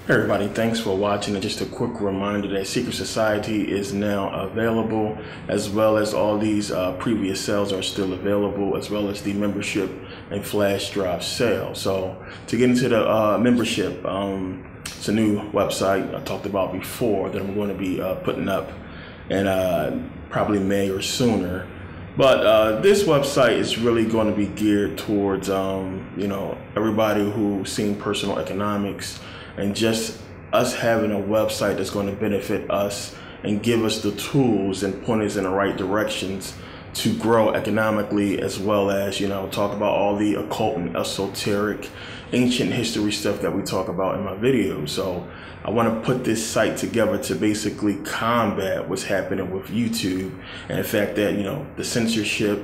Hey everybody, thanks for watching, and just a quick reminder that Secret Society is now available, as well as all these previous sales are still available, as well as the membership and flash drive sale. So to get into the membership, it's a new website I talked about before that I'm going to be putting up in probably May or sooner. But this website is really going to be geared towards everybody who's seen personal economics, and just us having a website that's going to benefit us and give us the tools and point us in the right directions to grow economically, as well as, talk about all the occult and esoteric ancient history stuff that we talk about in my videos. So I want to put this site together to basically combat what's happening with YouTube, and the fact that, the censorship,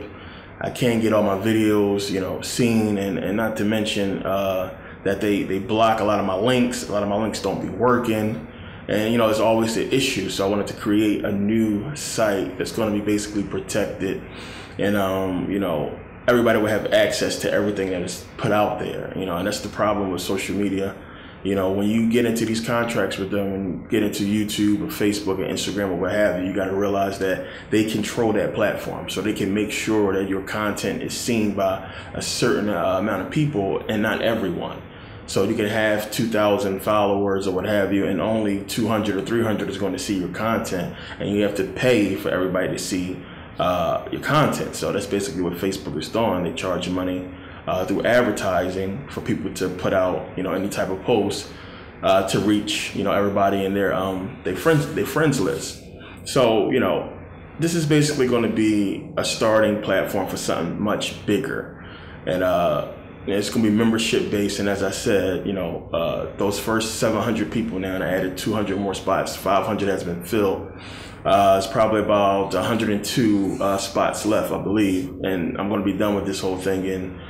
I can't get all my videos, seen, and not to mention that they block a lot of my links. A lot of my links don't be working, and it's always the issue. So I wanted to create a new site that's going to be basically protected, and everybody will have access to everything that is put out there. And that's the problem with social media. When you get into these contracts with them and get into YouTube or Facebook or Instagram or what have you, you got to realize that they control that platform, so they can make sure that your content is seen by a certain amount of people and not everyone. So you can have 2,000 followers or what have you, and only 200 or 300 is going to see your content, and you have to pay for everybody to see your content. So that's basically what Facebook is doing. They charge you money through advertising for people to put out, any type of post to reach, everybody in their friends list. So, this is basically going to be a starting platform for something much bigger, and it's going to be membership based. And as I said, those first 700 people now, and I added 200 more spots. 500 has been filled. It's probably about 102 spots left, I believe, and I'm going to be done with this whole thing in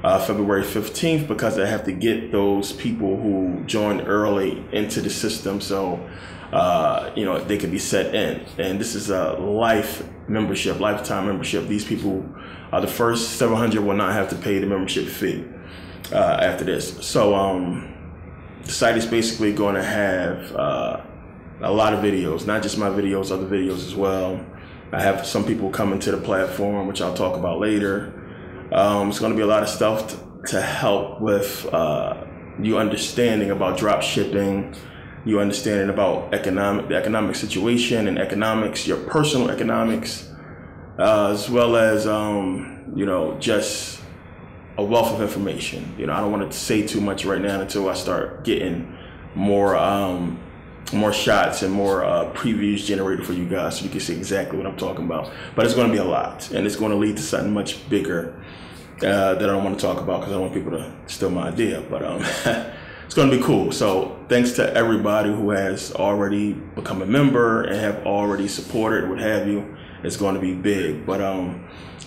February 15th, because I have to get those people who joined early into the system, so they can be set in. And this is a lifetime membership. These people, the first 700 will not have to pay the membership fee after this. So the site is basically going to have a lot of videos, not just my videos, other videos as well. I have some people coming to the platform, which I'll talk about later. It's going to be a lot of stuff to help with you understanding about drop shipping, you understanding about the economic situation and economics, your personal economics, as well as just a wealth of information. I don't want to say too much right now until I start getting more shots and more previews generated for you guys, so you can see exactly what I'm talking about. But it's going to be a lot, and it's going to lead to something much bigger that I don't want to talk about, because I don't want people to steal my idea. But it's going to be cool. So thanks to everybody who has already become a member and have already supported, what have you. It's going to be big. But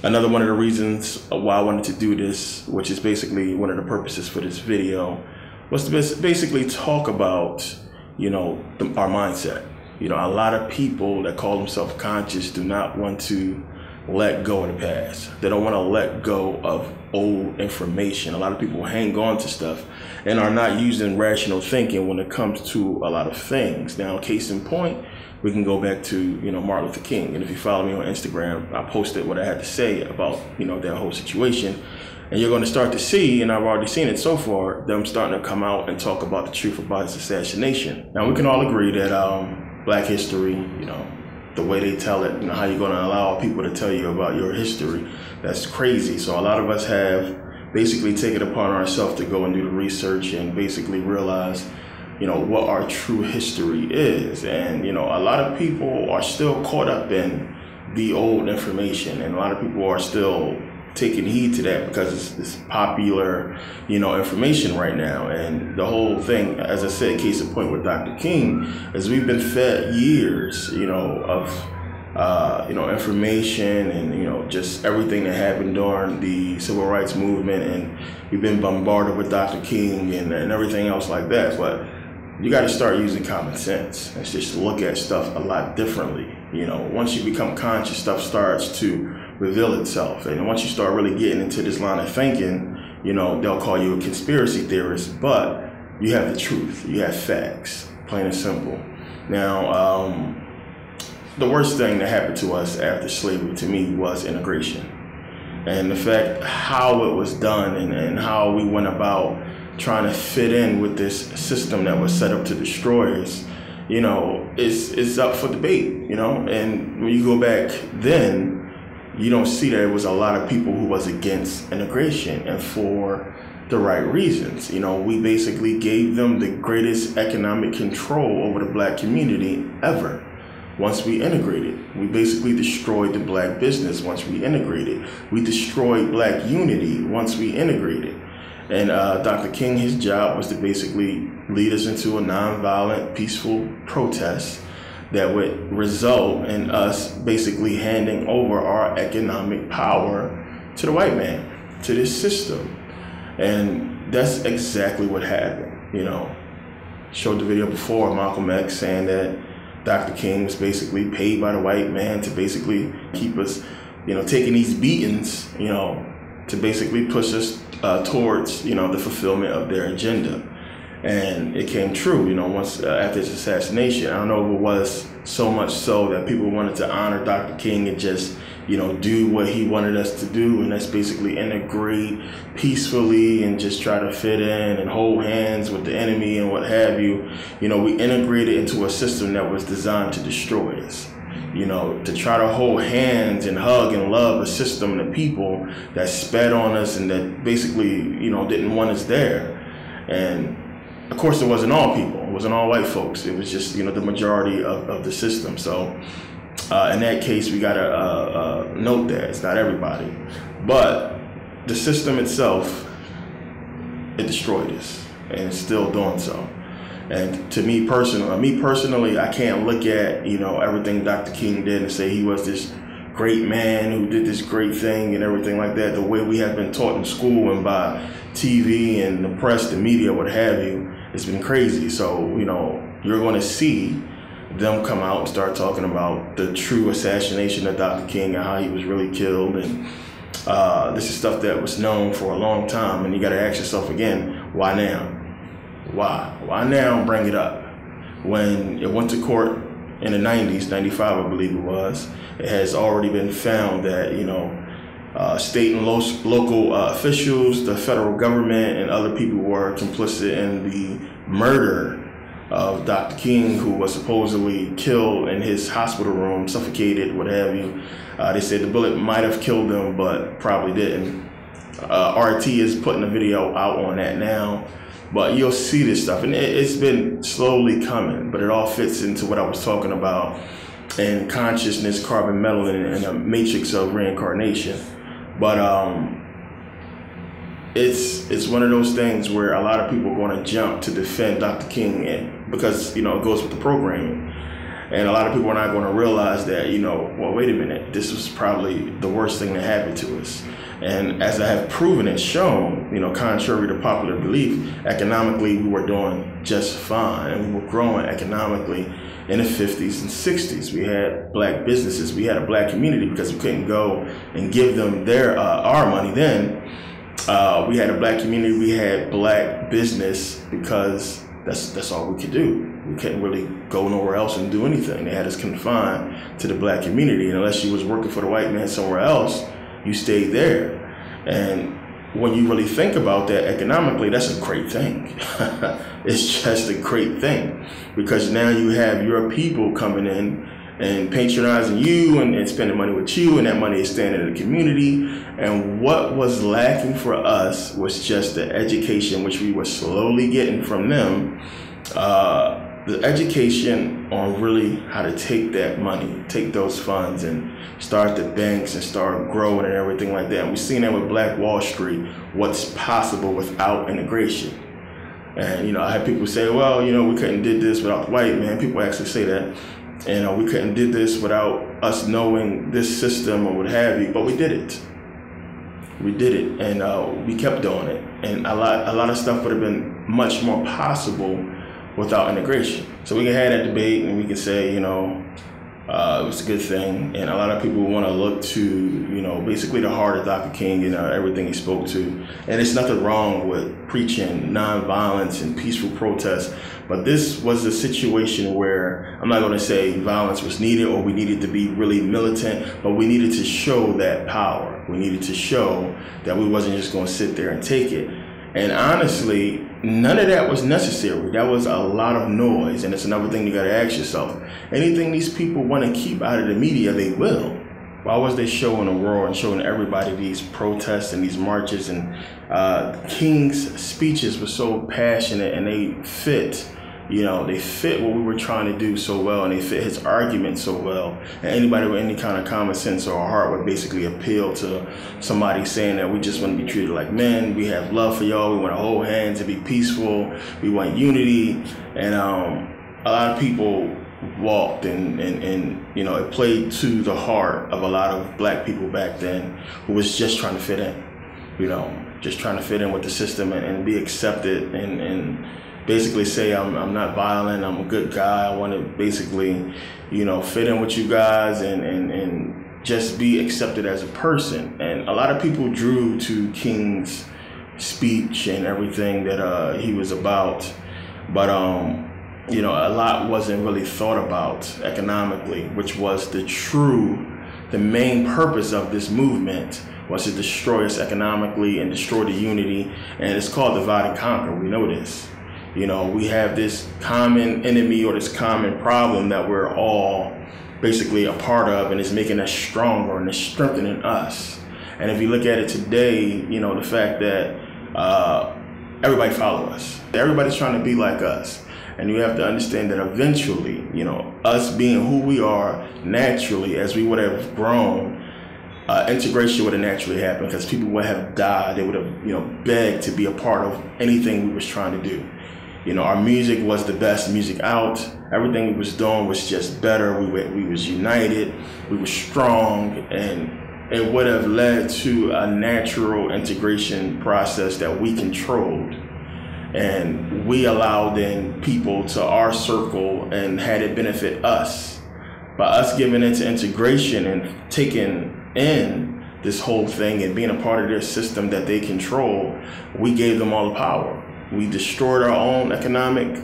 another one of the reasons why I wanted to do this, which is basically one of the purposes for this video, was to basically talk about our mindset. A lot of people that call themselves conscious do not want to let go of the past. They don't want to let go of old information. A lot of people hang on to stuff and are not using rational thinking when it comes to a lot of things. Now, case in point, we can go back to, Martin Luther King. And if you follow me on Instagram, I posted what I had to say about, that whole situation. And you're going to start to see, and I've already seen it so far, them starting to come out and talk about the truth about his assassination. Now, we can all agree that Black history, the way they tell it, how you're going to allow people to tell you about your history, that's crazy. So a lot of us have basically taken it upon ourselves to go and do the research and basically realize, what our true history is. And, a lot of people are still caught up in the old information, and a lot of people are still taking heed to that because it's popular, information right now. And the whole thing, as I said, case in point with Dr. King, is we've been fed years, of information and, just everything that happened during the civil rights movement, and we've been bombarded with Dr. King and everything else like that. But you got to start using common sense and just look at stuff a lot differently. Once you become conscious, stuff starts to reveal itself. And once you start really getting into this line of thinking, they'll call you a conspiracy theorist. But you have the truth, you have facts, plain and simple. Now, the worst thing that happened to us after slavery, to me, was integration. And the fact how it was done and how we went about trying to fit in with this system that was set up to destroy us, you know, is up for debate, you know. And when you go back then, you don't see that there was a lot of people who was against integration, and for the right reasons. You know, we basically gave them the greatest economic control over the black community ever. Once we integrated, we basically destroyed the black business. Once we integrated, we destroyed black unity. Once we integrated. And Dr. King, his job was to basically lead us into a nonviolent, peaceful protest that would result in us basically handing over our economic power to the white man, to this system. And that's exactly what happened. You know, showed the video before, Malcolm X saying that Dr. King was basically paid by the white man to basically keep us, you know, taking these beatings, you know, to basically push us towards, you know, the fulfillment of their agenda. And it came true, you know, once after his assassination. I don't know if it was so much so that people wanted to honor Dr. King and just, you know, do what he wanted us to do, and that's basically integrate peacefully and just try to fit in and hold hands with the enemy and what have you. You know, we integrated into a system that was designed to destroy us. You know, to try to hold hands and hug and love a system and the people that spat on us and that basically, you know, didn't want us there. And of course, it wasn't all people. It wasn't all white folks. It was just, you know, the majority of the system. So in that case, we got to note that it's not everybody. But the system itself, it destroyed us, and it's still doing so. And to me personally, I can't look at, you know, everything Dr. King did and say he was this great man who did this great thing and everything like that, the way we have been taught in school and by TV and the press, the media, what have you. It's been crazy. So, you know, you're going to see them come out and start talking about the true assassination of Dr. King and how he was really killed. And this is stuff that was known for a long time. And you got to ask yourself again, why now? Why? Why now bring it up? When it went to court in the 90s, 95, I believe it was, it has already been found that, you know, state and local officials, the federal government, and other people were complicit in the murder of Dr. King, who was supposedly killed in his hospital room, suffocated, what have you. They said the bullet might have killed him, but probably didn't. RT is putting a video out on that now, but you'll see this stuff, and it's been slowly coming, but it all fits into what I was talking about in consciousness, carbon melanin, and a matrix of reincarnation. But it's one of those things where a lot of people are going to jump to defend Dr. King, and because, you know, it goes with the programming. And a lot of people are not going to realize that, you know, well, wait a minute, this was probably the worst thing that happened to us. And as I have proven and shown, you know, contrary to popular belief, economically we were doing just fine, and we were growing economically in the 50s and 60s. We had black businesses, we had a black community because we couldn't go and give them their our money then. We had a black community, we had black business because that's all we could do. We couldn't really go nowhere else and do anything. They had us confined to the black community, and unless you was working for the white man somewhere else, you stayed there. And when you really think about that economically, that's a great thing. It's just a great thing, because now you have your people coming in and patronizing you and spending money with you, and that money is staying in the community. And what was lacking for us was just the education, which we were slowly getting from them. The education on really how to take that money, take those funds and start the banks and start growing and everything like that. And we've seen that with Black Wall Street, what's possible without integration. And, you know, I had people say, well, you know, we couldn't did this without the white man. People actually say that. And we couldn't did this without us knowing this system or what have you, but we did it. We did it, and we kept doing it. And a lot of stuff would have been much more possible without integration. So we can have that debate, and we can say, you know, It was a good thing, and a lot of people want to look to, you know, basically the heart of Dr. King and everything he spoke to. And there's nothing wrong with preaching nonviolence and peaceful protest, but this was a situation where I'm not going to say violence was needed or we needed to be really militant, but we needed to show that power. We needed to show that we wasn't just going to sit there and take it. And honestly, none of that was necessary. That was a lot of noise. And it's another thing you got to ask yourself. Anything these people want to keep out of the media, they will. Why was they showing the world and showing everybody these protests and these marches? And King's speeches were so passionate, and they fit, you know, they fit what we were trying to do so well, and they fit his argument so well. And anybody with any kind of common sense or heart would basically appeal to somebody saying that we just want to be treated like men. We have love for y'all. We want to hold hands and be peaceful. We want unity. And a lot of people walked and you know, it played to the heart of a lot of black people back then who was just trying to fit in, you know, just trying to fit in with the system and be accepted and basically say, I'm not violent, I'm a good guy, I want to basically, you know, fit in with you guys and just be accepted as a person. And a lot of people drew to King's speech and everything that he was about, but you know, a lot wasn't really thought about economically, which was the main purpose of this movement was to destroy us economically and destroy the unity. And it's called divide and conquer. We know this. You know, we have this common enemy or this common problem that we're all basically a part of, and it's making us stronger and it's strengthening us. And if you look at it today, you know, the fact that everybody follow us, everybody's trying to be like us. And you have to understand that eventually, you know, us being who we are naturally, as we would have grown, integration would have naturally happened because people would have died. They would have, you know, begged to be a part of anything we was trying to do. You know, our music was the best music out. Everything we was doing was just better. We was united. We were strong, and it would have led to a natural integration process that we controlled. And we allowed in people to our circle and had it benefit us. By us giving into integration and taking in this whole thing and being a part of their system that they control, we gave them all the power. We destroyed our own economic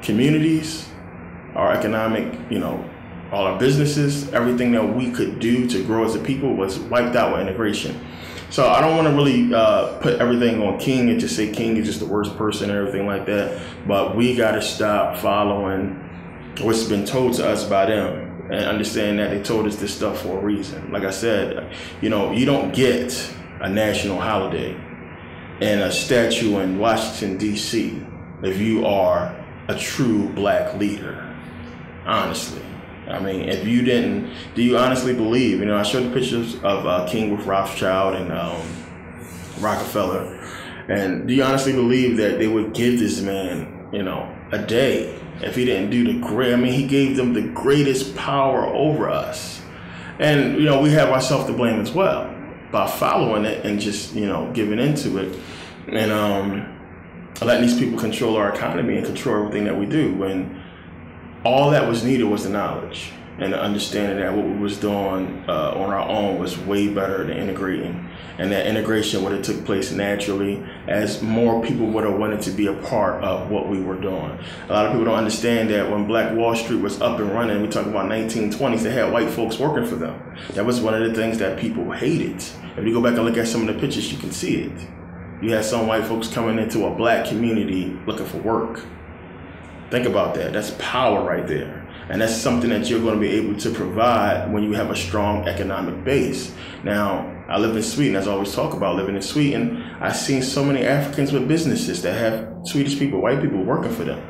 communities, our economic, you know, all our businesses. Everything that we could do to grow as a people was wiped out with integration. So I don't want to really put everything on King and just say King is just the worst person and everything like that. But we got to stop following what's been told to us by them and understand that they told us this stuff for a reason. Like I said, you know, you don't get a national holiday and a statue in Washington, D.C. if you are a true black leader, honestly. I mean, if you didn't, do you honestly believe, you know, I showed the pictures of King with Rothschild and Rockefeller, and do you honestly believe that they would give this man, you know, a day if he didn't do the great, I mean, he gave them the greatest power over us. And, you know, we have ourselves to blame as well by following it and just, you know, giving into it and letting these people control our economy and control everything that we do, when all that was needed was the knowledge and the understanding that what we was doing on our own was way better than integrating. And that integration would have took place naturally as more people would have wanted to be a part of what we were doing. A lot of people don't understand that when Black Wall Street was up and running, we talk about 1920s, they had white folks working for them. That was one of the things that people hated. If you go back and look at some of the pictures, you can see it. You had some white folks coming into a black community looking for work. Think about that. That's power right there. And that's something that you're going to be able to provide when you have a strong economic base. Now, I live in Sweden, as I always talk about living in Sweden. I've seen so many Africans with businesses that have Swedish people, white people working for them.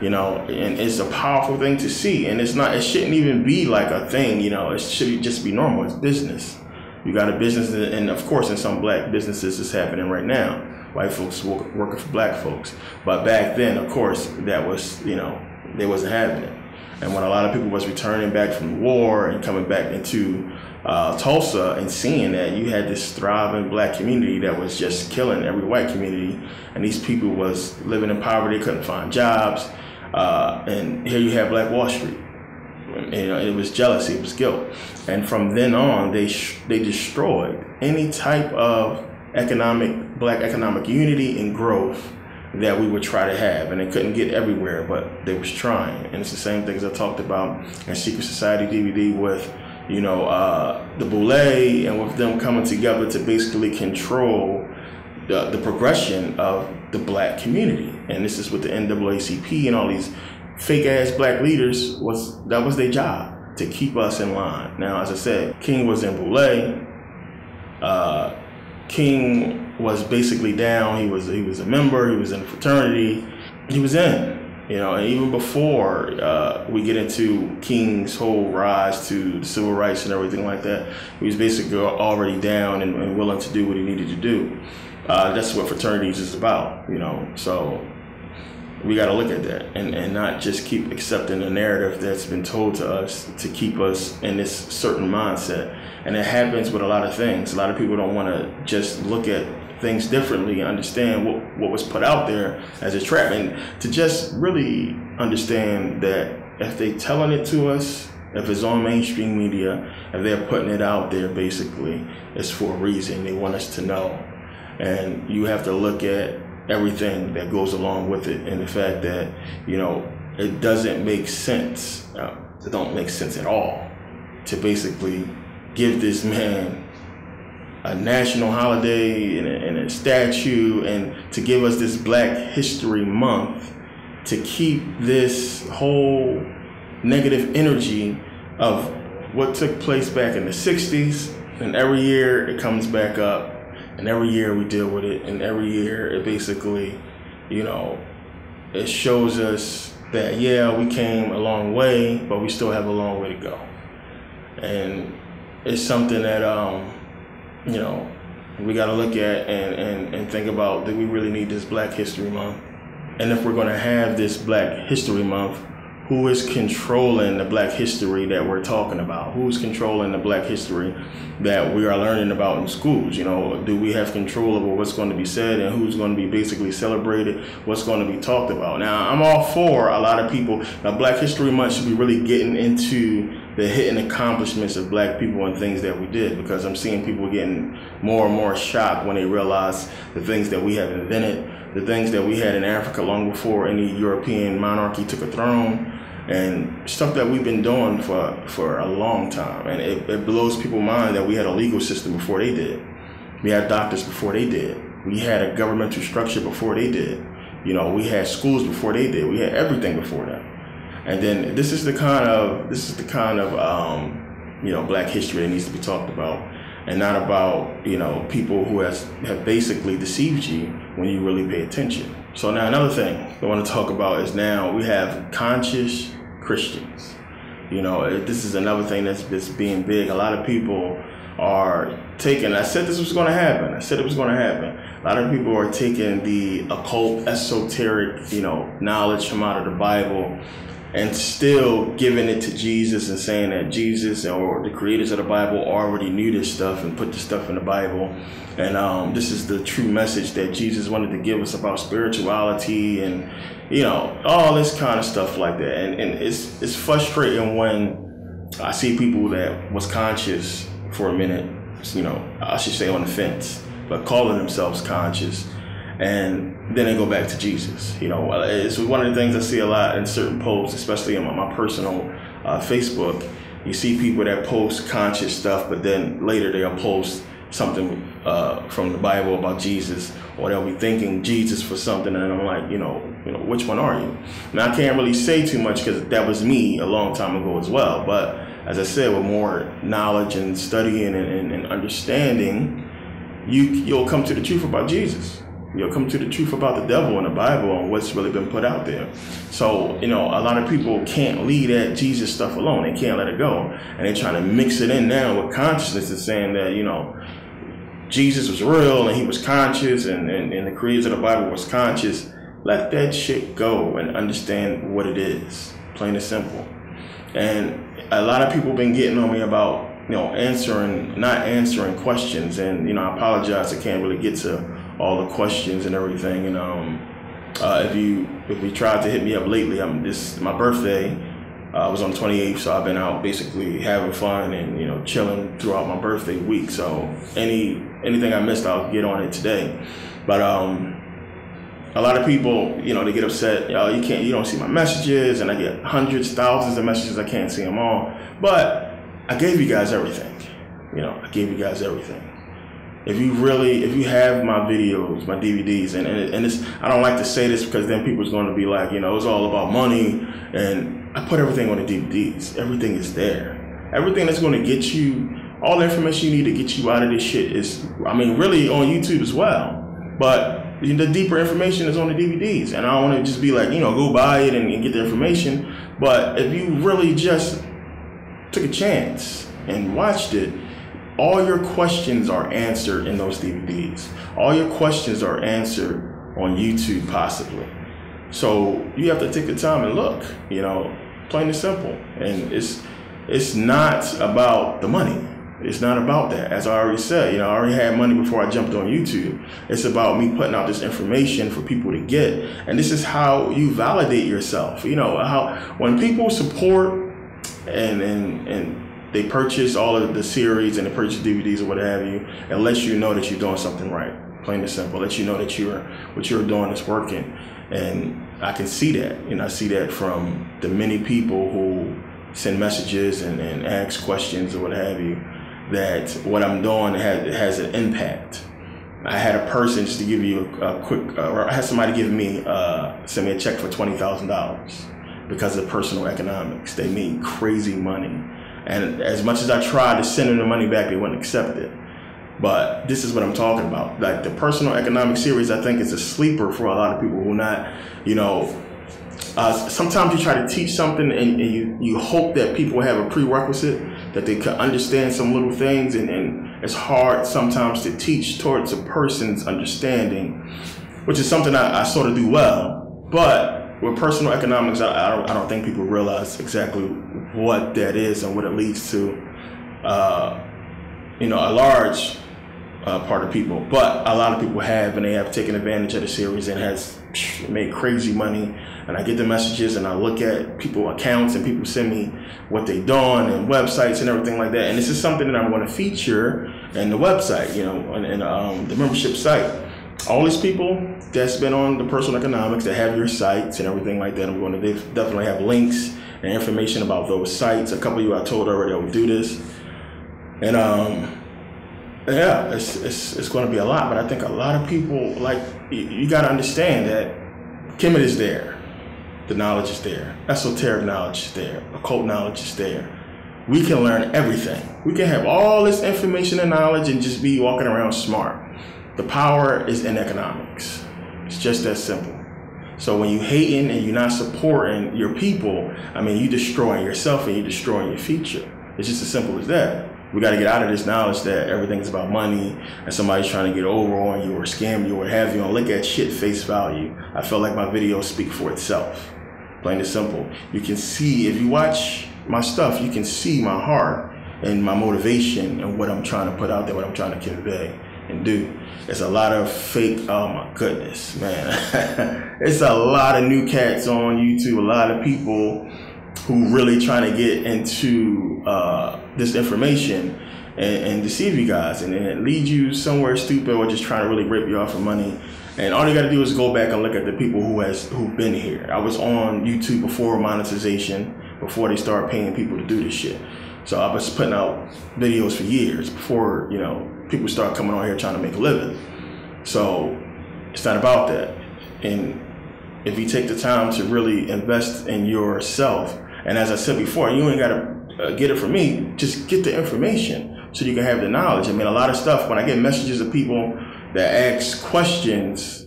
You know, and it's a powerful thing to see. And it's not, it shouldn't even be like a thing, you know, it should just be normal. It's business. You got a business, and of course, in some black businesses, it's happening right now. White folks working for black folks. But back then, of course, that was, you know, they wasn't having it. And when a lot of people was returning back from war and coming back into Tulsa and seeing that you had this thriving black community that was just killing every white community, and these people was living in poverty, couldn't find jobs, and here you have Black Wall Street. It was jealousy, it was guilt. And from then on, they destroyed any type of black economic unity and growth that we would try to have. And they couldn't get everywhere, but they was trying. And it's the same things I talked about in Secret Society DVD with, the Boule, and with them coming together to basically control the progression of the black community. And this is with the NAACP and all these fake ass black leaders. That was their job, to keep us in line. Now, as I said, King was in Boule. King was basically down. He was a member. He was in a fraternity. He was in, and even before we get into King's whole rise to civil rights and everything like that, he was basically already down and willing to do what he needed to do. That's what fraternities is about, So we got to look at that and not just keep accepting the narrative that's been told to us to keep us in this certain mindset. And it happens with a lot of things. A lot of people don't want to just look at things differently and understand what was put out there as a trap, and to just really understand that if they telling it to us, if it's on mainstream media, if they're putting it out there, basically, it's for a reason. They want us to know. And you have to look at everything that goes along with it, and the fact that, it doesn't make sense. It don't make sense at all to basically give this man a national holiday and a statue, and to give us this Black History Month, to keep this whole negative energy of what took place back in the 60s. And every year it comes back up, and every year we deal with it, and every year it basically, it shows us that, yeah, we came a long way, but we still have a long way to go. And it's something that, we got to look at and think about, do we really need this Black History Month? And if we're going to have this Black History Month, who is controlling the Black history that we're talking about? Who's controlling the Black history that we are learning about in schools? Do we have control over what's going to be said and who's going to be basically celebrated, what's going to be talked about? Now, I'm all for a lot of people. Now, Black History Month should be really getting into the hidden accomplishments of Black people and things that we did, because I'm seeing people getting more and more shocked when they realize the things that we have invented, the things that we had in Africa long before any European monarchy took a throne, and stuff that we've been doing for a long time. And it blows people's mind that we had a legal system before they did. We had doctors before they did. We had a governmental structure before they did. We had schools before they did. We had everything before that. And then this is the kind of Black history that needs to be talked about, and not about people who have basically deceived you when you really pay attention. So now another thing I want to talk about is, now we have conscious Christians. This is another thing that's being big. A lot of people are taking, I said this was going to happen. I said it was going to happen. A lot of people are taking the occult, esoteric, knowledge from out of the Bible, and still giving it to Jesus and saying that Jesus or the creators of the Bible already knew this stuff and put the stuff in the Bible. And this is the true message that Jesus wanted to give us about spirituality and, all this kind of stuff like that. And it's frustrating when I see people that was conscious for a minute, I should say on the fence, but calling themselves conscious, and then they go back to Jesus. It's one of the things I see a lot in certain posts, especially on my personal Facebook. You see people that post conscious stuff, but then later they'll post something from the Bible about Jesus, or they'll be thanking Jesus for something, and I'm like, which one are you? Now, I can't really say too much because that was me a long time ago as well. But as I said, with more knowledge and studying and understanding, you'll come to the truth about Jesus. You'll come to the truth about the devil in the Bible and what's really been put out there. So, a lot of people can't leave that Jesus stuff alone. They can't let it go. And they're trying to mix it in now with consciousness and saying that, Jesus was real and he was conscious and the creators of the Bible was conscious. Let that shit go and understand what it is. Plain and simple. And a lot of people been getting on me about, not answering questions. And, I apologize. I can't really get to all the questions and everything. And if you tried to hit me up lately, my birthday I was on the 28th, so I've been out basically having fun and, you know, chilling throughout my birthday week. So anything I missed, I'll get on it today. But a lot of people, you know, they get upset. You don't see my messages, and I get hundreds, thousands of messages. I can't see them all. But I gave you guys everything. You know, I gave you guys everything. If you have my videos, my DVDs, and it's, I don't like to say this because then people's going to be like, you know, it's all about money, and I put everything on the DVDs. Everything is there. Everything that's going to get you, all the information you need to get you out of this shit is, I mean, really on YouTube as well. But the deeper information is on the DVDs, and I don't want to just be like, you know, go buy it and get the information. But if you really just took a chance and watched it, all your questions are answered in those DVDs. All your questions are answered on YouTube, possibly. So you have to take the time and look, you know, plain and simple. And it's not about the money. It's not about that. As I already said, you know, I already had money before I jumped on YouTube. It's about me putting out this information for people to get. And this is how you validate yourself. You know, how when people support and they purchase all of the series and they purchase DVDs or what have you, it lets you know that you're doing something right. Plain and simple. Let you know that what you're doing is working. And I can see that. You know, I see that from the many people who send messages and ask questions or what have you, that what I'm doing has an impact. I had a person, just to give you a quick, or I had somebody send me a check for $20,000 because of personal economics. They made crazy money. And as much as I tried to send them the money back, they wouldn't accept it. But this is what I'm talking about. Like the personal economic series, I think is a sleeper for a lot of people who not, you know, sometimes you try to teach something and you hope that people have a prerequisite, that they can understand some little things, and it's hard sometimes to teach towards a person's understanding, which is something I sort of do well. But with personal economics, I don't think people realize exactly what that is and what it leads to. You know, a large part of people, but a lot of people have, and they have taken advantage of the series and has made crazy money. And I get the messages and I look at people's accounts and people send me what they've done and websites and everything like that. And this is something that I'm going to feature in the website, you know, and the membership site. All these people that's been on the personal economics that have your sites and everything like that, I'm going to definitely have links and information about those sites. A couple of you I told already I would do this. And yeah, it's going to be a lot, but I think a lot of people, like, you got to understand that Kemet is there. The knowledge is there. Esoteric knowledge is there. Occult knowledge is there. We can learn everything. We can have all this information and knowledge and just be walking around smart. The power is in economics. It's just that simple. So when you're hating and you're not supporting your people, I mean, you're destroying yourself and you're destroying your future. It's just as simple as that. We got to get out of this knowledge that everything is about money and somebody's trying to get over on you or scam you or have you and look at shit face value. I feel like my videos speak for itself. Plain and simple. You can see, if you watch my stuff, you can see my heart and my motivation and what I'm trying to put out there, what I'm trying to convey and do. There's a lot of fake, oh my goodness, man. It's a lot of new cats on YouTube, a lot of people who really trying to get into this information and deceive you guys and lead you somewhere stupid or just trying to really rip you off for money. And all you got to do is go back and look at the people who've been here. I was on YouTube before monetization, before they started paying people to do this shit. So I was putting out videos for years before, you know, people start coming on here trying to make a living. So it's not about that. And if you take the time to really invest in yourself, and as I said before, you ain't got to get it from me, just get the information so you can have the knowledge. I mean, a lot of stuff, when I get messages of people that ask questions,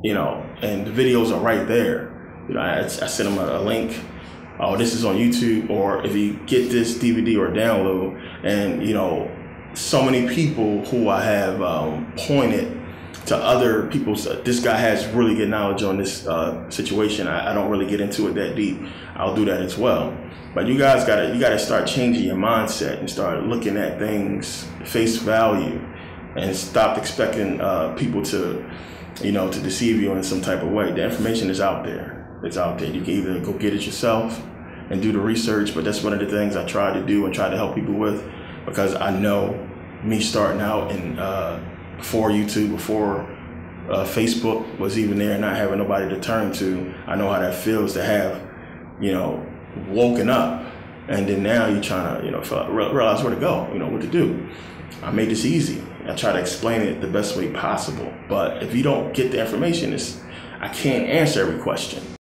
you know, and the videos are right there. You know, I send them a link. Oh, this is on YouTube, or if you get this DVD or download, and you know, so many people who I have pointed to other people. This guy has really good knowledge on this situation. I don't really get into it that deep. I'll do that as well. But you guys gotta start changing your mindset and start looking at things face value, and stop expecting people to, you know, to deceive you in some type of way. The information is out there. It's out there. You can either go get it yourself, and do the research. But that's one of the things I try to do and try to help people with, because I know me starting out in before YouTube, before Facebook was even there, and not having nobody to turn to, I know how that feels to have, you know, woken up, and then now you're trying to, you know, realize where to go, you know, what to do. I made this easy. I try to explain it the best way possible, but if you don't get the information, I can't answer every question.